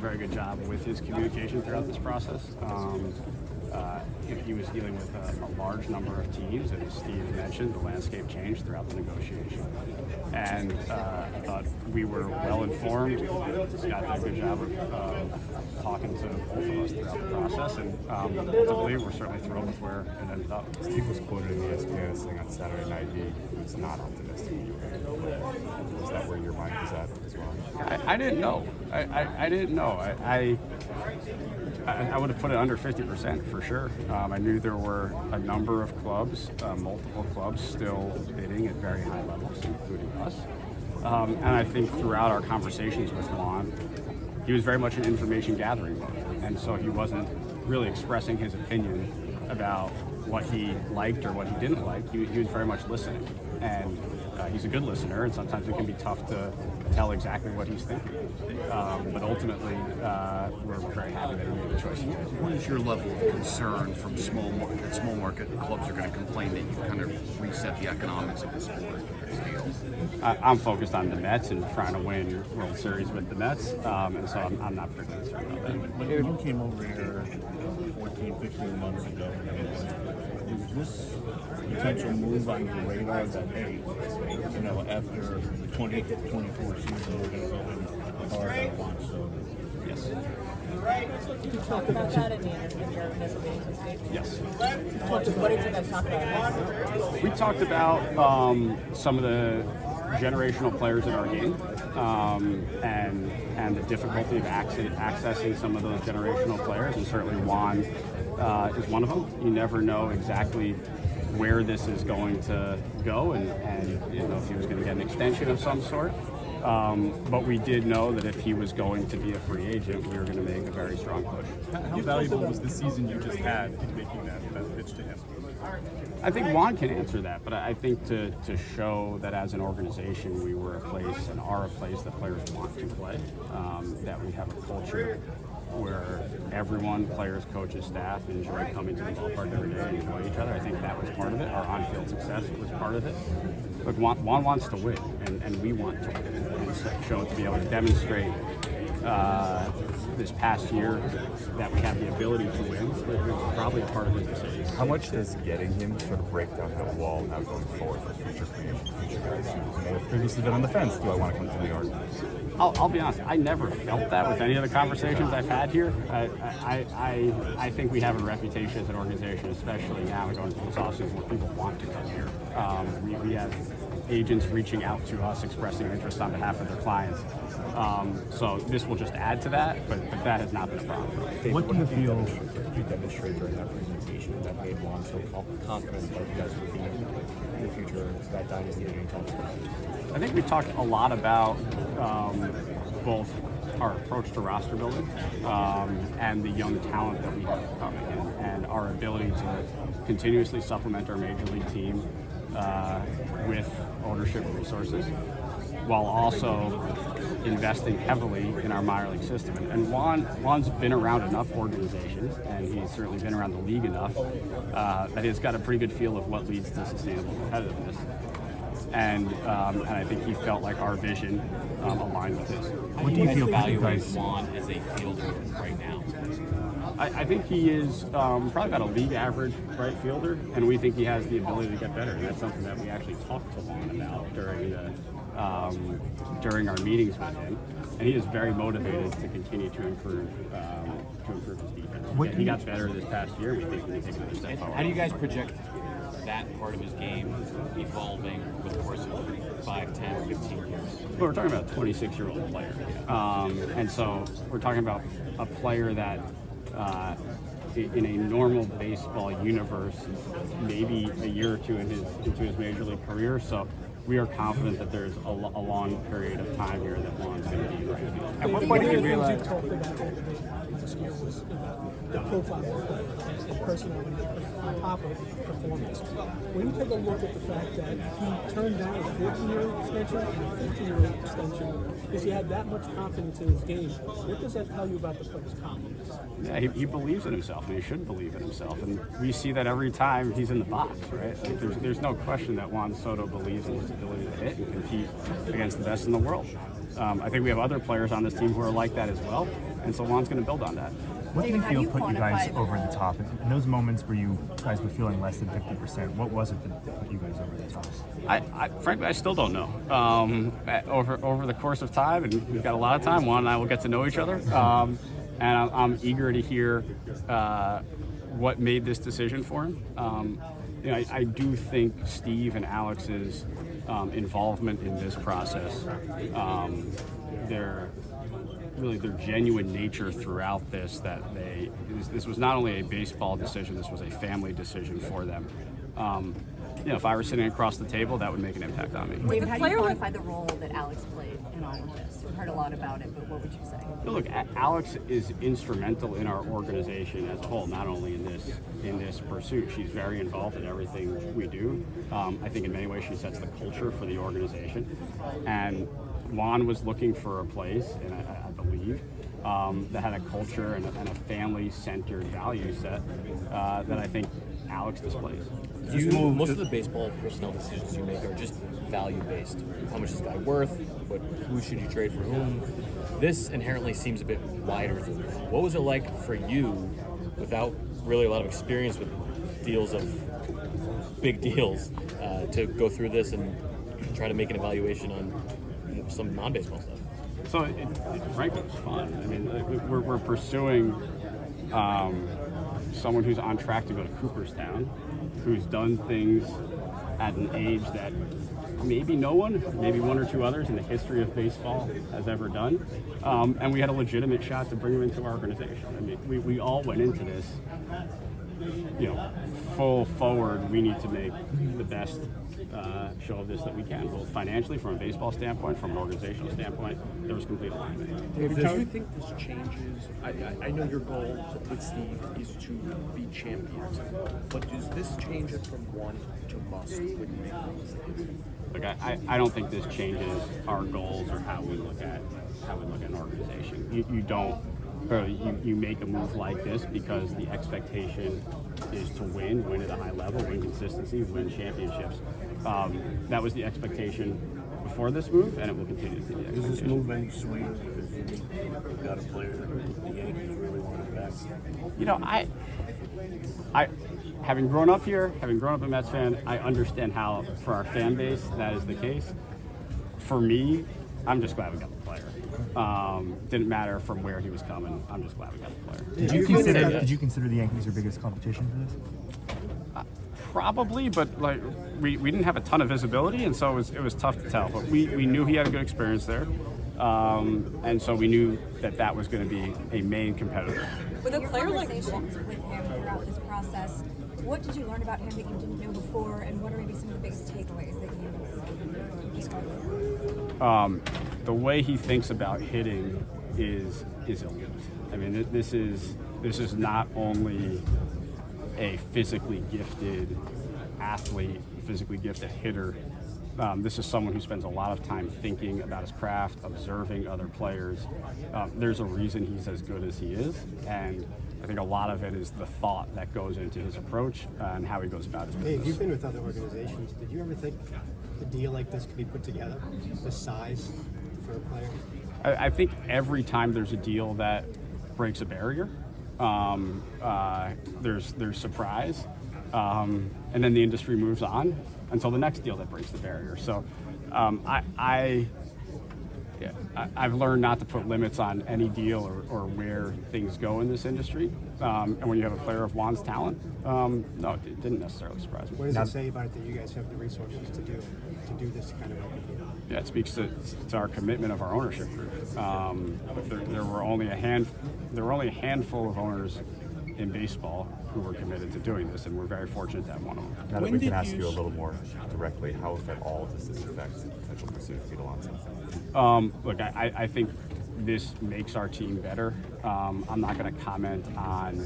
Very good job with his communication throughout this process. He was dealing with a large number of teams, and as Steve mentioned, the landscape changed throughout the negotiation. And I thought we were well informed. Scott did a good job of talking to both of us throughout the process, and ultimately we're certainly thrilled with where it ended up. Steve was quoted in the ESPN saying on Saturday night he was not optimistic you were going to play. Was that where your mind was at as well? I didn't know. I didn't know. I would have put it under 50% for sure. I knew there were a number of clubs, multiple clubs, still bidding at very high levels, including us. And I think throughout our conversations with Juan, he was very much in information gathering mode. And so he wasn't really expressing his opinion about what he liked or what he didn't like. He was very much listening. And he's a good listener, and sometimes it can be tough to tell exactly what he's thinking. But ultimately, we're very happy that he made the choice he did. What is your level of concern from small market clubs are going to complain that you kind of reset the economics of the sport? I'm focused on the Mets and trying to win World Series with the Mets, and so I'm not particularly concerned about that. When you came over here 14, 15 months ago, is this potential move on your radar that, hey, you know, after the 2024 season, we're going to go in hard on Juan Soto? Yes. Did you talk about that in the initial meeting stage? Yes. What did you guys talk about? We talked about some of the generational players in our game, and the difficulty of accessing some of those generational players, and certainly Juan is one of them. You never know exactly where this is going to go, and you know if he was going to get an extension of some sort. But we did know that if he was going to be a free agent, we were going to make a very strong push. How valuable was the season you just had in making that pitch to him? I think Juan can answer that, but I think to show that as an organization we were a place and are a place that players want to play, that we have a culture where everyone, players, coaches, staff, enjoy coming to the ballpark every day and enjoy each other. I think that was part of it. Our on-field success was part of it. But Juan wants to win, and we want to win, and show to be able to demonstrate this past year that we have the ability to win. It's probably a part of his decision. How much does getting him sort of break down that wall now going forward for future guys who may have previously been on the fence? Do I want to come to New York? I'll be honest, I never felt that with any of the conversations I've had here. I think we have a reputation as an organization, especially now going into this offseason, where people want to come here. We have agents reaching out to us, expressing interest on behalf of their clients. So this will just add to that, but that has not been a problem. What do you feel you demonstrated during that presentation that made Juan so confident that you guys would be in the future, that dynasty that you talked about? I think we talked a lot about both our approach to roster building and the young talent that we have coming in, and our ability to continuously supplement our major league team with ownership resources, while also investing heavily in our minor league system. And Juan's been around enough organizations, and he's certainly been around the league enough that he's got a pretty good feel of what leads to sustainable competitiveness. And I think he felt like our vision aligned with his. What do you feel evaluate Juan as a fielder right now? I think he is probably about a league average right fielder, and we think he has the ability to get better. And that's something that we actually talked to Juan about during our meetings with him. And he is very motivated to continue to improve his defense. He got better this past year. We think we can take another step forward. How do you guys project that part of his game evolving over the course of 5, 10, 15 years? Well, we're talking about a 26-year-old player. And so we're talking about a player that in a normal baseball universe, maybe a year or two into his major league career. So we are confident that there's a long period of time here that Juan's going to be right field. At what point did you realize? You talked about last year was the profile of the personality on top of performance. When you take a look at the fact that he turned down a 14-year extension and a 15-year extension because he had that much confidence in his game, what does that tell you about the player's confidence? Yeah, he believes in himself, and he should believe in himself. And we see that every time he's in the box, right? Like there's no question that Juan Soto believes in his ability to hit and compete against the best in the world. I think we have other players on this team who are like that as well. And so Juan's going to build on that. What do you David, how do feel you put you guys quantify over the top? In those moments where you guys were feeling less than 50%, what was it that put you guys over the top? Frankly, I still don't know. Over the course of time, and we've got a lot of time, Juan and I will get to know each other. And I'm eager to hear what made this decision for him. I do think Steve and Alex's involvement in this process, their genuine nature throughout this, this was not only a baseball decision, this was a family decision for them. If I were sitting across the table, that would make an impact on me. David, how do you quantify the role that Alex played in all of this? We've heard a lot about it, but what would you say? Look, Alex is instrumental in our organization as a whole, not only in this pursuit. She's very involved in everything we do. I think in many ways she sets the culture for the organization. And Juan was looking for a place, and I believe, that had a culture and a family-centered value set that I think Alex displays. Most of the baseball personnel decisions you make are just value-based. How much is this guy worth? Who should you trade for whom? This inherently seems a bit wider. What was it like for you, without really a lot of experience with deals of big deals, to go through this and try to make an evaluation on some non-baseball stuff? So frankly, it's fun. I mean, we're pursuing someone who's on track to go to Cooperstown, who's done things at an age that maybe no one, maybe one or two others in the history of baseball has ever done. And we had a legitimate shot to bring him into our organization. I mean, we all went into this, full forward. We need to make the best show of this that we can, both financially, from a baseball standpoint, from an organizational standpoint. There was complete alignment. David, do you think this changes? I know your goal with Steve is to be champions, but does this change it from want to must when you make moves? Look, I don't think this changes our goals or how we look at an organization. You don't. You make a move like this because the expectation is to win at a high level, win consistency, win championships. That was the expectation before this move, and it will continue to be the expectation. Does this move any sweeter because you've got a player the Yankees really want back? I having grown up here, having grown up a Mets fan, I understand how, for our fan base, that is the case. For me, I'm just glad we got the player. Didn't matter from where he was coming. I'm just glad we got the player. Did you consider the Yankees your biggest competition for this? Probably, but we didn't have a ton of visibility, and so it was tough to tell. But we knew he had a good experience there, and so we knew that was going to be a main competitor. With a player like conversations with him throughout this process, what did you learn about him that you didn't know before, and what are maybe some of the biggest takeaways that you described? The way he thinks about hitting is elite. I mean, this is not only a physically gifted athlete, physically gifted hitter. This is someone who spends a lot of time thinking about his craft, observing other players. There's a reason he's as good as he is, and I think a lot of it is the thought that goes into his approach and how he goes about his business. Hey, you've been with other organizations. Did you ever think a deal like this could be put together, this size, for a player? I think every time there's a deal that breaks a barrier, there's surprise, and then the industry moves on until the next deal that breaks the barrier. So I've learned not to put limits on any deal or where things go in this industry. And when you have a player of Juan's talent, no, it didn't necessarily surprise me. What does it say about it that you guys have the resources to do this kind of a deal? Yeah, it speaks to our commitment of our ownership group. There were only a handful of owners in baseball who were committed to doing this, and we're very fortunate to have one of them. Now that we can ask you a little more directly, how, if at all, does this affect the potential pursuit of Pete Alonso? Look, I think this makes our team better. I'm not going to comment on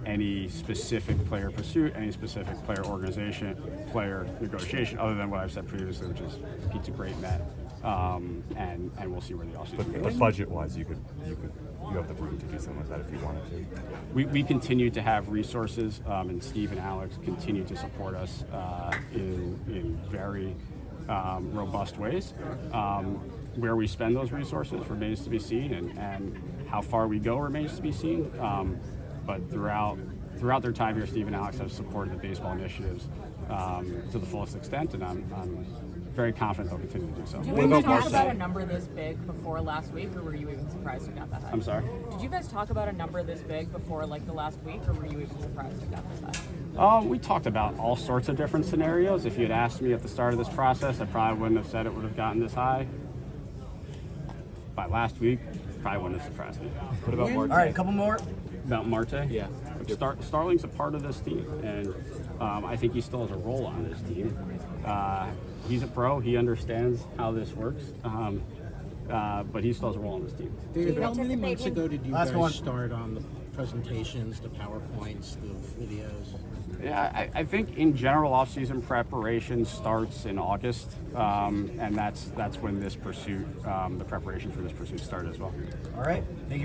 any specific player pursuit, any specific player organization, player negotiation, other than what I've said previously, which is Pete's a great Met, and we'll see where the offseason goes. But budget-wise, you have the room to do something like that if you wanted to. We continue to have resources, and Steve and Alex continue to support us in very robust ways. where we spend those resources remains to be seen, and how far we go remains to be seen. But throughout their time here, Steve and Alex have supported the baseball initiatives to the fullest extent, and I'm very confident they'll continue to do so. Did you guys talk about a number this big before last week, or were you even surprised it got that high? I'm sorry? Did you guys talk about a number this big before like the last week, or were you even surprised it got this high? We talked about all sorts of different scenarios. If you had asked me at the start of this process, I probably wouldn't have said it would have gotten this high. By last week, probably wouldn't have surprised me. What about Marte? All right, a couple more. About Marte? Yeah. Starling's a part of this team, and I think he still has a role on this team. He's a pro. He understands how this works, but he still has a role on this team. David, how many months ago did you guys one. start on the presentations, the PowerPoints, the videos? Yeah, I think in general off-season preparation starts in August, and that's when this pursuit, the preparation for this pursuit started as well. All right. Thank you.